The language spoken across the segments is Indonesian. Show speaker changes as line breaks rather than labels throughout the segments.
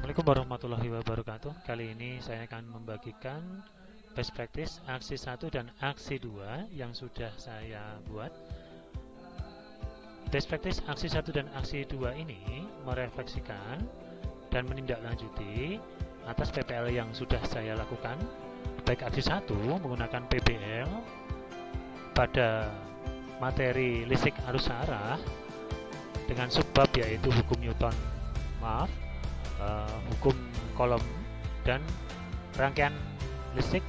Assalamualaikum warahmatullahi wabarakatuh. Kali ini saya akan membagikan best practice aksi 1 dan aksi 2 yang sudah saya buat. Best practice aksi 1 dan aksi 2 ini merefleksikan dan menindaklanjuti atas PPL yang sudah saya lakukan. Baik aksi 1 menggunakan PBL pada materi listrik arus arah dengan subbab yaitu hukum Newton, hukum kolom dan rangkaian listrik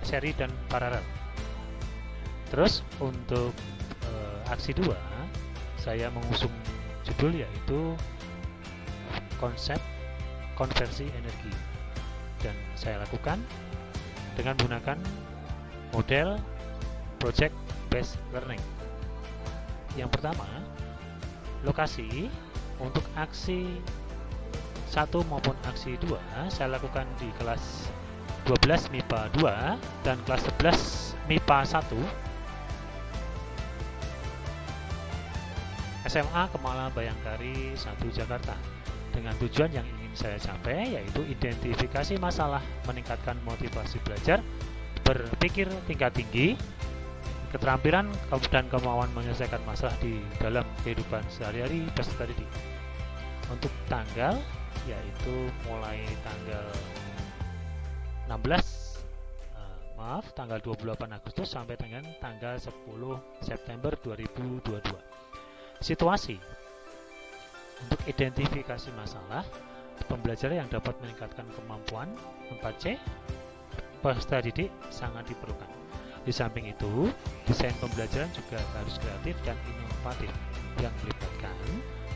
seri dan paralel. Terus untuk aksi 2 saya mengusung judul yaitu konsep konversi energi, dan saya lakukan dengan menggunakan model project based learning. Yang pertama, lokasi untuk aksi 1 maupun aksi 2 saya lakukan di kelas 12 MIPA 2 dan kelas 11 MIPA 1 SMA Kemala Bayangkari 1 Jakarta, dengan tujuan yang ingin saya capai yaitu identifikasi masalah, meningkatkan motivasi belajar, berpikir tingkat tinggi, keterampilan dan kemauan menyelesaikan masalah di dalam kehidupan sehari-hari peserta didik. Untuk tanggal yaitu mulai tanggal 28 Agustus sampai dengan tanggal 10 September 2022. Situasi untuk identifikasi masalah pembelajaran yang dapat meningkatkan kemampuan 4C peserta didik sangat diperlukan. Di samping itu, desain pembelajaran juga harus kreatif dan inovatif yang melibatkan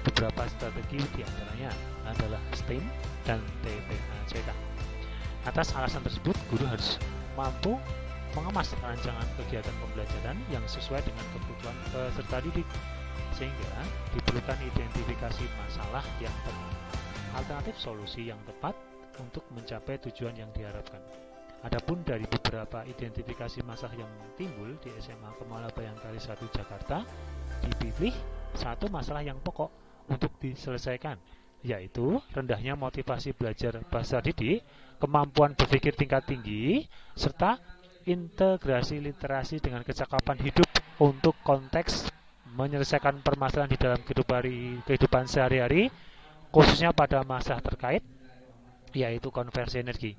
beberapa strategi, diantaranya adalah STEAM dan TPACK. Atas alasan tersebut, guru harus mampu mengemas rancangan kegiatan pembelajaran yang sesuai dengan kebutuhan peserta didik, sehingga diperlukan identifikasi masalah yang tepat, alternatif solusi yang tepat untuk mencapai tujuan yang diharapkan. Adapun dari beberapa identifikasi masalah yang timbul di SMA Kemala Bayangkari 1 Jakarta, dipilih satu masalah yang pokok untuk diselesaikan, yaitu rendahnya motivasi belajar bahasa didik, kemampuan berpikir tingkat tinggi, serta integrasi literasi dengan kecakapan hidup untuk konteks menyelesaikan permasalahan di dalam kehidupan sehari-hari, khususnya pada masalah terkait, yaitu konversi energi.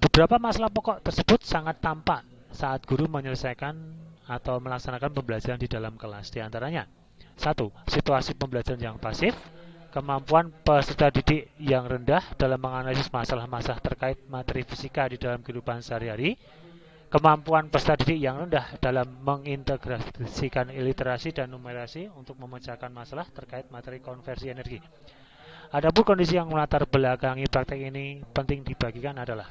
Beberapa masalah pokok tersebut sangat tampak saat guru menyelesaikan atau melaksanakan pembelajaran di dalam kelas. Di antaranya, 1. Situasi pembelajaran yang pasif, kemampuan peserta didik yang rendah dalam menganalisis masalah-masalah terkait materi fisika di dalam kehidupan sehari-hari, kemampuan peserta didik yang rendah dalam mengintegrasikan literasi dan numerasi untuk memecahkan masalah terkait materi konversi energi. Adapun kondisi yang melatar belakangi praktek ini penting dibagikan adalah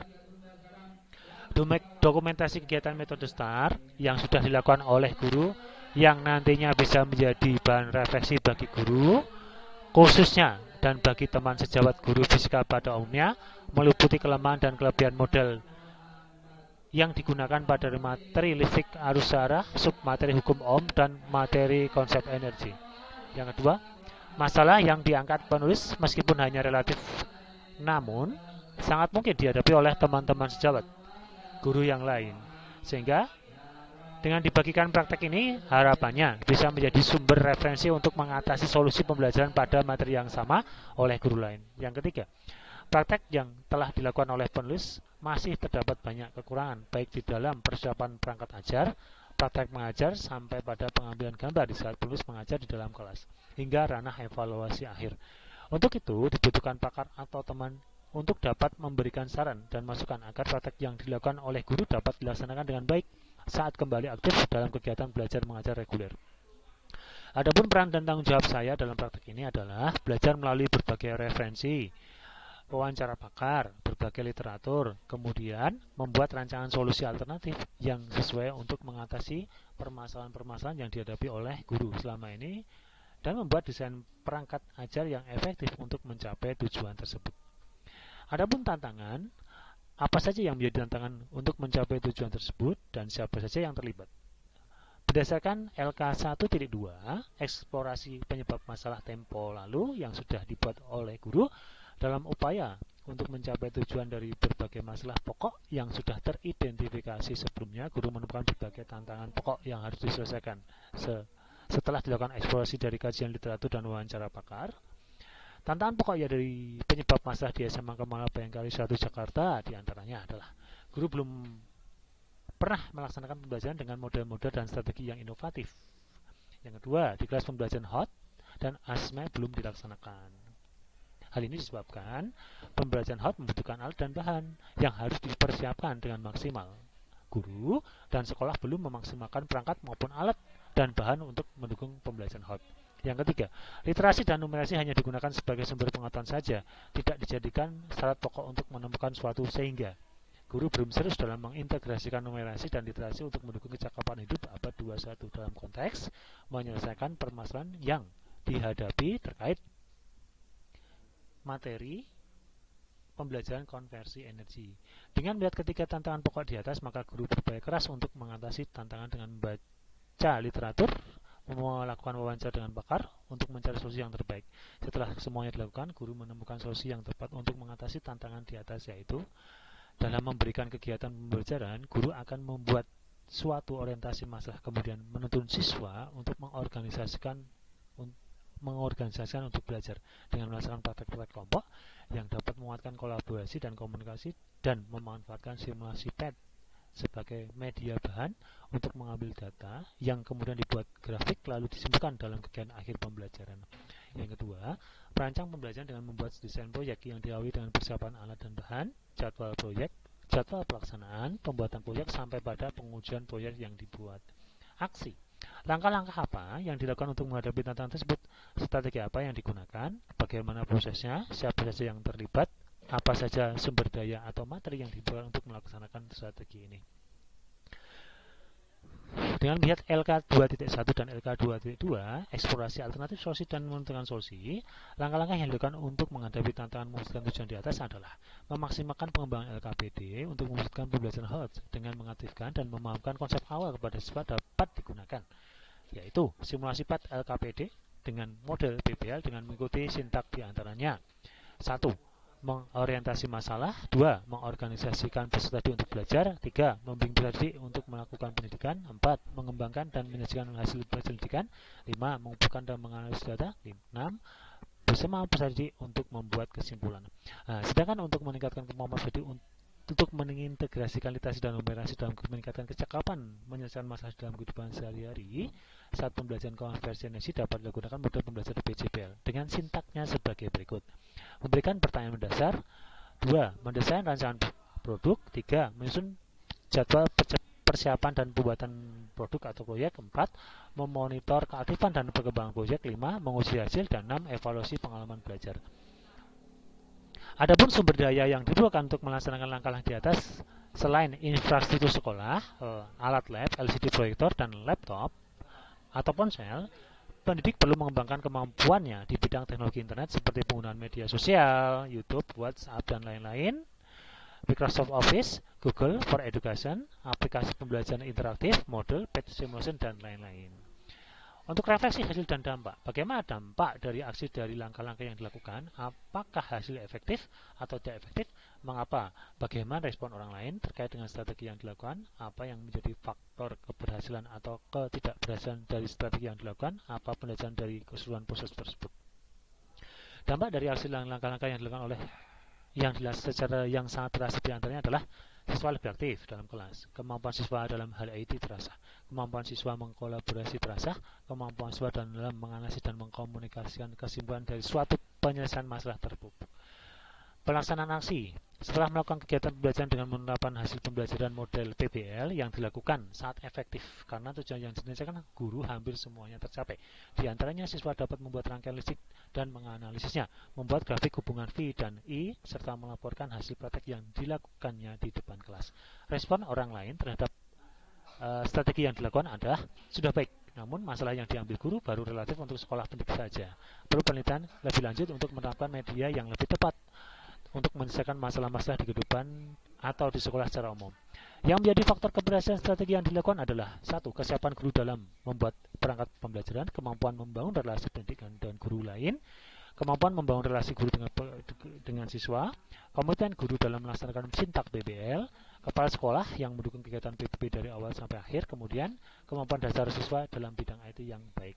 dokumentasi kegiatan metode STAR yang sudah dilakukan oleh guru yang nantinya bisa menjadi bahan refleksi bagi guru khususnya dan bagi teman sejawat guru fisika pada umumnya, meliputi kelemahan dan kelebihan model yang digunakan pada materi listrik arus arah, submateri hukum Ohm, dan materi konsep energi. Yang kedua, masalah yang diangkat penulis meskipun hanya relatif, namun sangat mungkin dihadapi oleh teman-teman sejawat guru yang lain, sehingga dengan dibagikan praktek ini harapannya bisa menjadi sumber referensi untuk mengatasi solusi pembelajaran pada materi yang sama oleh guru lain. Yang ketiga, praktek yang telah dilakukan oleh penulis masih terdapat banyak kekurangan, baik di dalam persiapan perangkat ajar, praktek mengajar, sampai pada pengambilan gambar di saat penulis mengajar di dalam kelas, hingga ranah evaluasi akhir. Untuk itu dibutuhkan pakar atau teman untuk dapat memberikan saran dan masukan agar praktek yang dilakukan oleh guru dapat dilaksanakan dengan baik saat kembali aktif dalam kegiatan belajar mengajar reguler. Adapun peran dan tanggung jawab saya dalam praktek ini adalah belajar melalui berbagai referensi, wawancara pakar, berbagai literatur, kemudian membuat rancangan solusi alternatif yang sesuai untuk mengatasi permasalahan-permasalahan yang dihadapi oleh guru selama ini, dan membuat desain perangkat ajar yang efektif untuk mencapai tujuan tersebut. Adapun tantangan, apa saja yang menjadi tantangan untuk mencapai tujuan tersebut dan siapa saja yang terlibat? Berdasarkan LK 1.2, eksplorasi penyebab masalah tempo lalu yang sudah dibuat oleh guru dalam upaya untuk mencapai tujuan dari berbagai masalah pokok yang sudah teridentifikasi sebelumnya, guru menemukan berbagai tantangan pokok yang harus diselesaikan. Setelah dilakukan eksplorasi dari kajian literatur dan wawancara pakar, tantangan pokok ya dari penyebab masalah di SMA Kemala Bayangkari 1 Jakarta diantaranya adalah guru belum pernah melaksanakan pembelajaran dengan model-model dan strategi yang inovatif. Yang kedua, di kelas pembelajaran HOT dan ASME belum dilaksanakan. Hal ini disebabkan pembelajaran HOT membutuhkan alat dan bahan yang harus dipersiapkan dengan maksimal. Guru dan sekolah belum memaksimalkan perangkat maupun alat dan bahan untuk mendukung pembelajaran HOT. Yang ketiga, literasi dan numerasi hanya digunakan sebagai sumber pengetahuan saja, tidak dijadikan syarat pokok untuk menemukan suatu sehingga guru belum serius dalam mengintegrasikan numerasi dan literasi untuk mendukung kecakapan hidup abad 21 dalam konteks menyelesaikan permasalahan yang dihadapi terkait materi pembelajaran konversi energi. Dengan melihat ketiga tantangan pokok di atas, maka guru berupaya keras untuk mengatasi tantangan dengan membaca literatur, melakukan wawancara dengan pakar untuk mencari solusi yang terbaik. Setelah semuanya dilakukan, guru menemukan solusi yang tepat untuk mengatasi tantangan di atas, yaitu dalam memberikan kegiatan pembelajaran, guru akan membuat suatu orientasi masalah, kemudian menuntun siswa untuk mengorganisasikan untuk belajar dengan melaksanakan praktek-praktek kelompok yang dapat menguatkan kolaborasi dan komunikasi dan memanfaatkan simulasi PET sebagai media bahan untuk mengambil data yang kemudian dibuat grafik lalu disimpulkan dalam kegiatan akhir pembelajaran. Yang kedua, perancang pembelajaran dengan membuat desain proyek yang diawali dengan persiapan alat dan bahan, jadwal proyek, jadwal pelaksanaan, pembuatan proyek sampai pada pengujian proyek yang dibuat. Aksi. Langkah-langkah apa yang dilakukan untuk menghadapi tantangan tersebut? Strategi apa yang digunakan? Bagaimana prosesnya? Siapa saja yang terlibat? Apa saja sumber daya atau materi yang dibuat untuk melaksanakan strategi ini? Dengan melihat LK 2.1 dan LK 2.2, eksplorasi alternatif solusi dan menentukan solusi, langkah-langkah yang dilakukan untuk menghadapi tantangan mewujudkan tujuan di atas adalah memaksimalkan pengembangan LKPD untuk mewujudkan pembelajaran HOT dengan mengaktifkan dan memahamkan konsep awal kepada siswa dapat digunakan, yaitu simulasi PET LKPD dengan model PBL dengan mengikuti sintak diantaranya. 1. Mengorientasi masalah. 2. Mengorganisasikan peserta didik untuk belajar. 3. Membimbing peserta didik untuk melakukan pendidikan. 4. Mengembangkan dan menyajikan hasil pendidikan. 5. Mengumpulkan dan menganalisis data. 6. Bersama peserta didik untuk membuat kesimpulan. Sedangkan untuk meningkatkan kemampuan peserta didik untuk mengintegrasikan literasi dan numerasi dalam meningkatkan kecakapan menyelesaikan masalah dalam kehidupan sehari-hari saat pembelajaran konversi energi dapat digunakan model pembelajaran PJBL dengan sintaknya sebagai berikut. Memberikan pertanyaan mendasar. 2. Mendesain rancangan produk. 3. Menyusun jadwal persiapan dan pembuatan produk atau proyek. 4. Memonitor keaktifan dan perkembangan proyek. 5. Menguji hasil. Dan 6. Evaluasi pengalaman belajar. Adapun sumber daya yang diperlukan untuk melaksanakan langkah-langkah di atas, selain infrastruktur sekolah, alat lab, LCD proyektor, dan laptop atau ponsel, pendidik perlu mengembangkan kemampuannya di bidang teknologi internet seperti penggunaan media sosial, YouTube, WhatsApp, dan lain-lain, Microsoft Office, Google for Education, aplikasi pembelajaran interaktif, model, page simulation, dan lain-lain. Untuk refleksi hasil dan dampak, bagaimana dampak dari aksi dari langkah-langkah yang dilakukan? Apakah hasil efektif atau tidak efektif? Mengapa? Bagaimana respon orang lain terkait dengan strategi yang dilakukan? Apa yang menjadi faktor keberhasilan atau ketidakberhasilan dari strategi yang dilakukan? Apa pelajaran dari keseluruhan proses tersebut? Dampak dari aksi langkah-langkah yang dilakukan oleh yang secara yang sangat terasa diantaranya adalah siswa lebih aktif dalam kelas, kemampuan siswa dalam hal IT terasa, kemampuan siswa mengkolaborasi terasa, kemampuan siswa dalam menganalisis dan mengkomunikasikan kesimpulan dari suatu penyelesaian masalah tertentu. Pelaksanaan aksi. Setelah melakukan kegiatan pembelajaran dengan menerapkan hasil pembelajaran model PBL yang dilakukan saat efektif karena tujuan yang direncanakan guru hampir semuanya tercapai. Di antaranya siswa dapat membuat rangkaian listrik dan menganalisisnya, membuat grafik hubungan V dan I, serta melaporkan hasil praktek yang dilakukannya di depan kelas. Respon orang lain terhadap strategi yang dilakukan adalah sudah baik, namun masalah yang diambil guru baru relatif untuk sekolah pendidik saja. Perlu penelitian lebih lanjut untuk menerapkan media yang lebih tepat untuk menyelesaikan masalah-masalah di kehidupan atau di sekolah secara umum. Yang menjadi faktor keberhasilan strategi yang dilakukan adalah 1. Kesiapan guru dalam membuat perangkat pembelajaran, kemampuan membangun relasi pendidikan dan guru lain, kemampuan membangun relasi guru dengan siswa, komitmen guru dalam melaksanakan sintak PBL, kepala sekolah yang mendukung kegiatan PBB dari awal sampai akhir, kemudian kemampuan dasar siswa dalam bidang IT yang baik.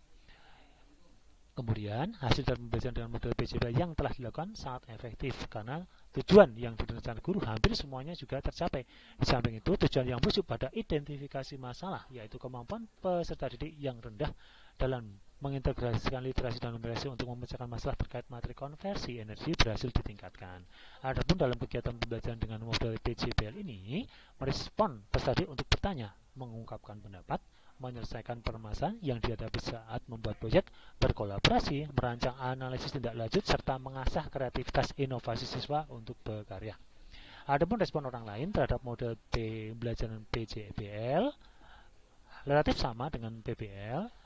Kemudian, hasil dari pembelajaran dengan model PJBL yang telah dilakukan sangat efektif karena tujuan yang direncanakan guru hampir semuanya juga tercapai. Di samping itu, tujuan yang muncul pada identifikasi masalah, yaitu kemampuan peserta didik yang rendah dalam mengintegrasikan literasi dan numerasi untuk memecahkan masalah terkait materi konversi energi berhasil ditingkatkan. Adapun dalam kegiatan pembelajaran dengan model PJBL ini, merespon peserta didik untuk bertanya, mengungkapkan pendapat, menyelesaikan permasalahan yang dihadapi saat membuat proyek, berkolaborasi, merancang analisis tindak lanjut, serta mengasah kreativitas inovasi siswa untuk berkarya. Adapun respon orang lain terhadap model pembelajaran PJBL relatif sama dengan PBL,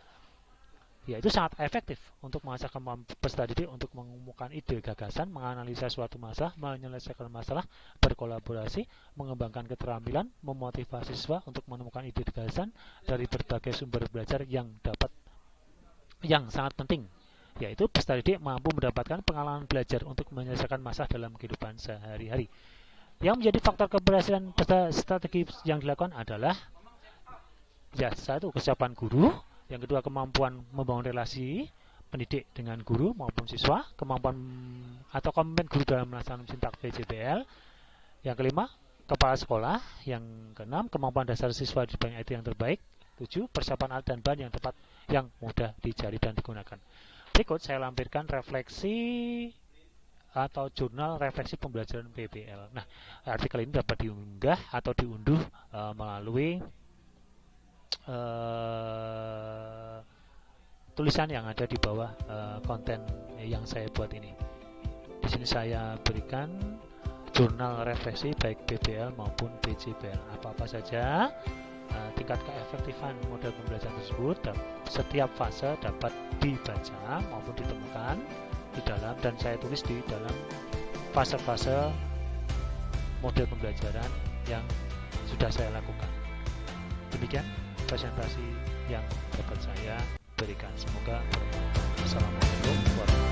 yaitu sangat efektif untuk mengasah kemampuan peserta didik untuk menemukan ide gagasan, menganalisa suatu masalah, menyelesaikan masalah, berkolaborasi, mengembangkan keterampilan, memotivasi siswa untuk menemukan ide gagasan dari berbagai sumber belajar yang sangat penting, yaitu peserta didik mampu mendapatkan pengalaman belajar untuk menyelesaikan masalah dalam kehidupan sehari-hari. Yang menjadi faktor keberhasilan strategi yang dilakukan adalah satu, kesiapan guru. Yang kedua, kemampuan membangun relasi pendidik dengan guru maupun siswa, kemampuan atau komitmen guru dalam melaksanakan sintak PJBL. Yang kelima, kepala sekolah. Yang keenam, kemampuan dasar siswa di bidang IT yang terbaik. 7, persiapan alat dan bahan yang tepat yang mudah dicari dan digunakan. Berikut saya lampirkan refleksi atau jurnal refleksi pembelajaran PBL. Nah, artikel ini dapat diunggah atau diunduh melalui tulisan yang ada di bawah konten yang saya buat ini. Di sini saya berikan jurnal refleksi baik PBL maupun PJBL. Apa-apa saja tingkat keefektifan model pembelajaran tersebut dan setiap fase dapat dibaca maupun ditemukan di dalam, dan saya tulis di dalam fase-fase model pembelajaran yang sudah saya lakukan. Demikian presentasi yang dapat saya berikan. Semoga bermanfaat. Assalamualaikum warahmatullahi wabarakatuh.